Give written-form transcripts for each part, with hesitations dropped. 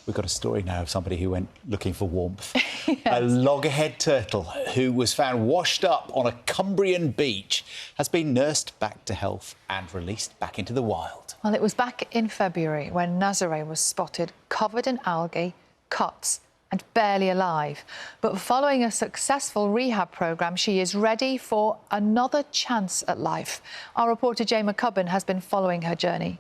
We've got a story now of somebody who went looking for warmth. Yes. A loggerhead turtle who was found washed up on a Cumbrian beach has been nursed back to health and released back into the wild. Well, it was back in February when Nazaré was spotted covered in algae, cuts and barely alive. But following a successful rehab programme, she is ready for another chance at life. Our reporter Jay McCubbin has been following her journey.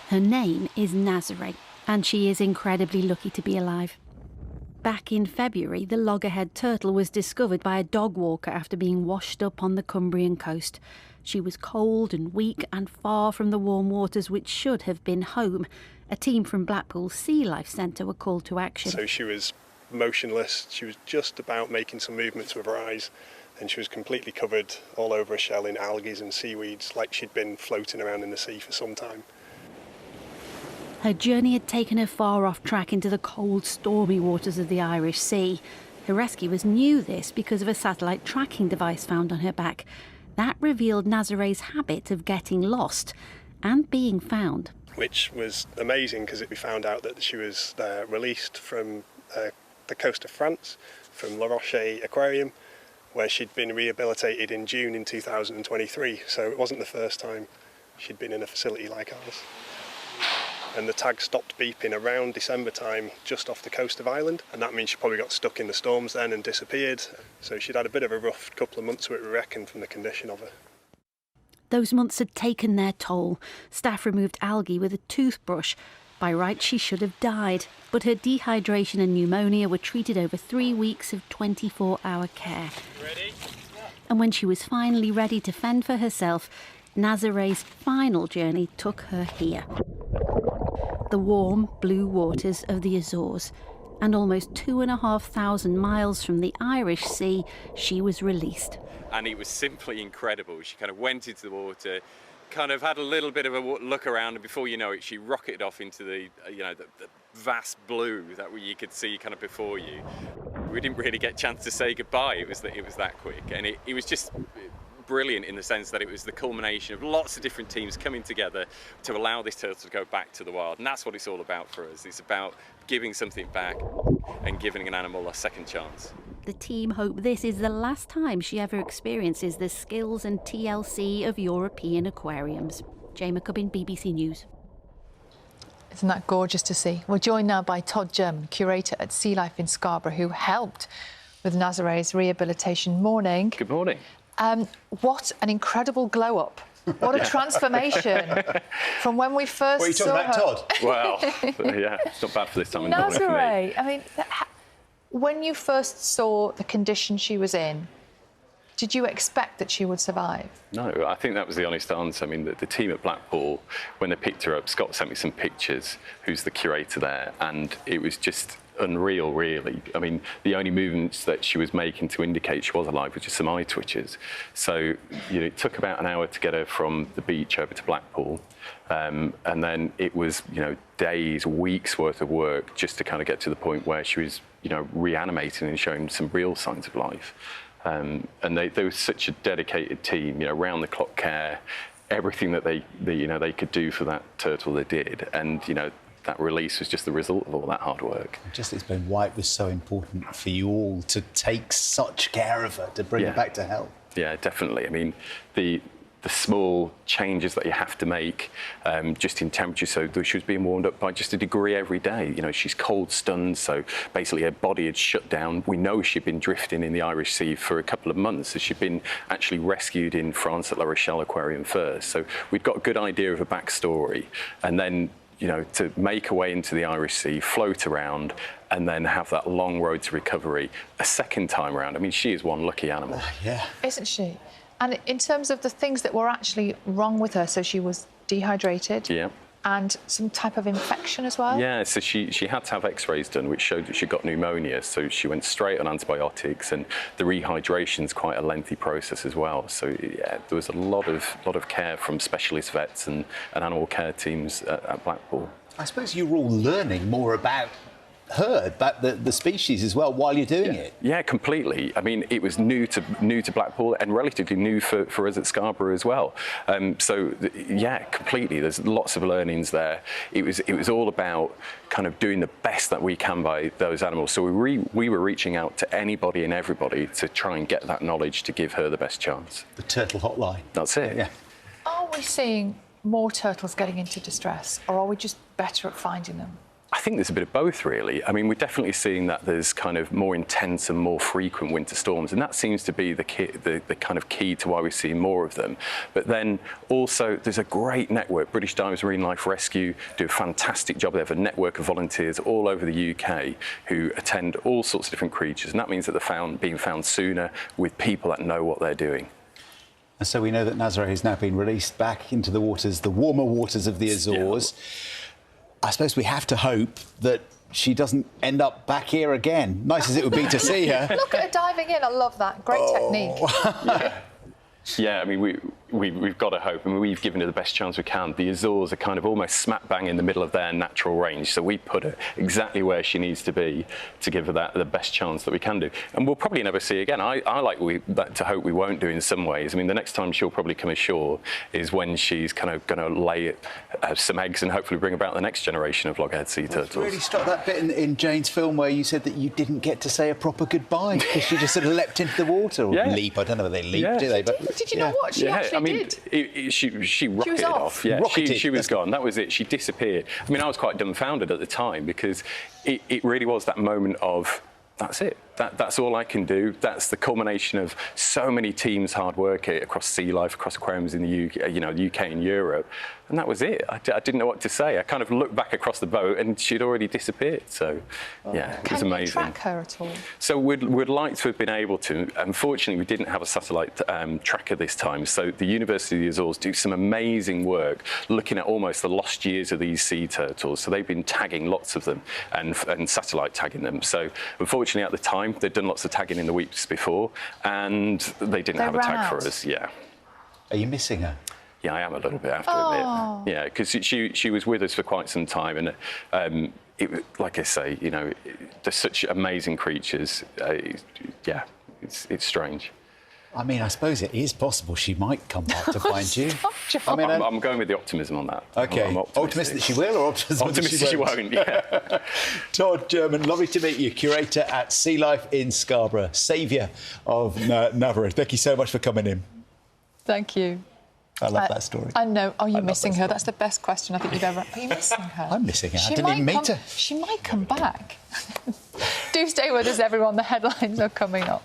Her name is Nazaré, and she is incredibly lucky to be alive. Back in February, the loggerhead turtle was discovered by a dog walker after being washed up on the Cumbrian coast. She was cold and weak and far from the warm waters which should have been home. A team from Blackpool's Sea Life Centre were called to action. So she was motionless, she was just about making some movements with her eyes, and she was completely covered all over her shell in algae and seaweeds, like she'd been floating around in the sea for some time. Her journey had taken her far off track into the cold, stormy waters of the Irish Sea. Her rescuers knew this because of a satellite tracking device found on her back. That revealed Nazaré's habit of getting lost and being found. Which was amazing because we found out that she was released from the coast of France, from La Roche Aquarium, where she'd been rehabilitated in June in 2023. So it wasn't the first time she'd been in a facility like ours. And the tag stopped beeping around December time just off the coast of Ireland, and that means she probably got stuck in the storms then and disappeared. So she'd had a bit of a rough couple of months, we reckon, from the condition of her. Those months had taken their toll. Staff removed algae with a toothbrush. By rights, she should have died, but her dehydration and pneumonia were treated over 3 weeks of 24-hour care. Ready? And when she was finally ready to fend for herself, Nazaré's final journey took her here. The warm, blue waters of the Azores, and almost 2,500 miles from the Irish Sea, she was released. And it was simply incredible. She kind of went into the water, kind of had a little bit of a look around, and before you know it, she rocketed off into the vast blue that you could see kind of before you. We didn't really get a chance to say goodbye. It was that quick, and it was just brilliant in the sense that it was the culmination of lots of different teams coming together to allow this turtle to go back to the wild. And that's what it's all about for us. It's about giving something back and giving an animal a second chance. The team hope this is the last time she ever experiences the skills and TLC of European aquariums. Jay McCubbin, BBC News. Isn't that gorgeous to see? We're joined now by Todd, curator at Sea Life in Scarborough, who helped with Nazaré's rehabilitation. Morning. Good morning. What an incredible glow-up. What a transformation from when we first saw her. What are you talking about, Todd? Well, yeah, it's not bad for this time of morning. Nazaré, I mean, when you first saw the condition she was in, did you expect that she would survive? No, I think that was the honest answer. I mean, the team at Blackpool, when they picked her up, Scott sent me some pictures, who's the curator there, and it was just unreal, really. I mean, the only movements that she was making to indicate she was alive was just some eye twitches. So, it took about an hour to get her from the beach over to Blackpool. And then it was, days, weeks worth of work just to kind of get to the point where she was, reanimating and showing some real signs of life. And they were such a dedicated team, round-the-clock care, everything that they could do for that turtle they did. And, that release was just the result of all that hard work. Just explain why it was so important for you all to take such care of her, to bring her back to health. Yeah, definitely. I mean, the small changes that you have to make just in temperature, so she was being warmed up by just a degree every day. She's cold stunned, so basically her body had shut down. We know she'd been drifting in the Irish Sea for a couple of months, so she'd been actually rescued in France at La Roche Aquarium first. So we'd got a good idea of her backstory, and then to make her way into the Irish Sea, float around, and then have that long road to recovery a second time around. I mean, she is one lucky animal. Yeah. Isn't she? And in terms of the things that were actually wrong with her, so she was dehydrated. Yeah. And some type of infection as well? Yeah, so she had to have x-rays done, which showed that she got pneumonia, so she went straight on antibiotics, and the rehydration's quite a lengthy process as well. So, yeah, there was a lot of care from specialist vets and animal care teams at Blackpool. I suppose you were all learning more about herd, the species as well, while you're doing it. Yeah, completely. I mean, it was new to Blackpool and relatively new for us at Scarborough as well. Yeah, completely. There's lots of learnings there. It was all about kind of doing the best that we can by those animals. So we were reaching out to anybody and everybody to try and get that knowledge to give her the best chance. The turtle hotline. That's it. Yeah. Are we seeing more turtles getting into distress, or are we just better at finding them? I think there's a bit of both, really. I mean, we're definitely seeing that there's kind of more intense and more frequent winter storms, and that seems to be the kind of key to why we're seeing more of them. But then also, there's a great network. British Divers Marine Life Rescue do a fantastic job. They have a network of volunteers all over the UK who attend all sorts of different creatures, and that means that they're being found sooner with people that know what they're doing. And so we know that Nazaré has now been released back into the waters, the warmer waters of the Azores. Yeah. I suppose we have to hope that she doesn't end up back here again. Nice as it would be to see her. Look at her diving in. I love that. Great technique. Yeah, I mean, we've got to hope. I mean, we've given her the best chance we can. The Azores are kind of almost smack bang in the middle of their natural range, so we put her exactly where she needs to be to give her the best chance that we can do. And we'll probably never see again. I like to hope we won't do in some ways. I mean, the next time she'll probably come ashore is when she's kind of going to lay some eggs and hopefully bring about the next generation of loggerhead sea turtles. Really struck that bit in Jane's film where you said that you didn't get to say a proper goodbye because she just sort of leapt into the water, or leap. I don't know whether they leap, do they? But did you not watch? She actually did. She rocketed off. Yeah, she was gone. That was it. She disappeared. I mean, I was quite dumbfounded at the time because it really was that moment of, that's it. That's all I can do. That's the culmination of so many teams' hard work across Sea Life, across aquariums in the UK and Europe, and that was it. I didn't know what to say. I kind of looked back across the boat, and she'd already disappeared. So, yeah, it was amazing. Can you track her at all? So we'd like to have been able to. Unfortunately, we didn't have a satellite tracker this time. So the University of the Azores do some amazing work looking at almost the lost years of these sea turtles. So they've been tagging lots of them and satellite tagging them. So unfortunately, at the time, they'd done lots of tagging in the weeks before, and they didn't have a tag for us. Yeah. Are you missing her? Yeah, I am a little bit, I have to admit. Yeah, because she was with us for quite some time, and like I say, they're such amazing creatures. Yeah, it's strange. I mean, I suppose it is possible she might come back to find you. I mean, I'm going with the optimism on that. OK. I'm optimistic that she will, or optimistic that she won't? Yeah. Todd German, lovely to meet you, curator at Sea Life in Scarborough, saviour of Nazaré. Thank you so much for coming in. Thank you. I love that story. I know. Are you missing her? That's the best question I think you've ever... Are you missing her? I'm missing her. I didn't even meet her. She might come back. Do stay with us, everyone. The headlines are coming up.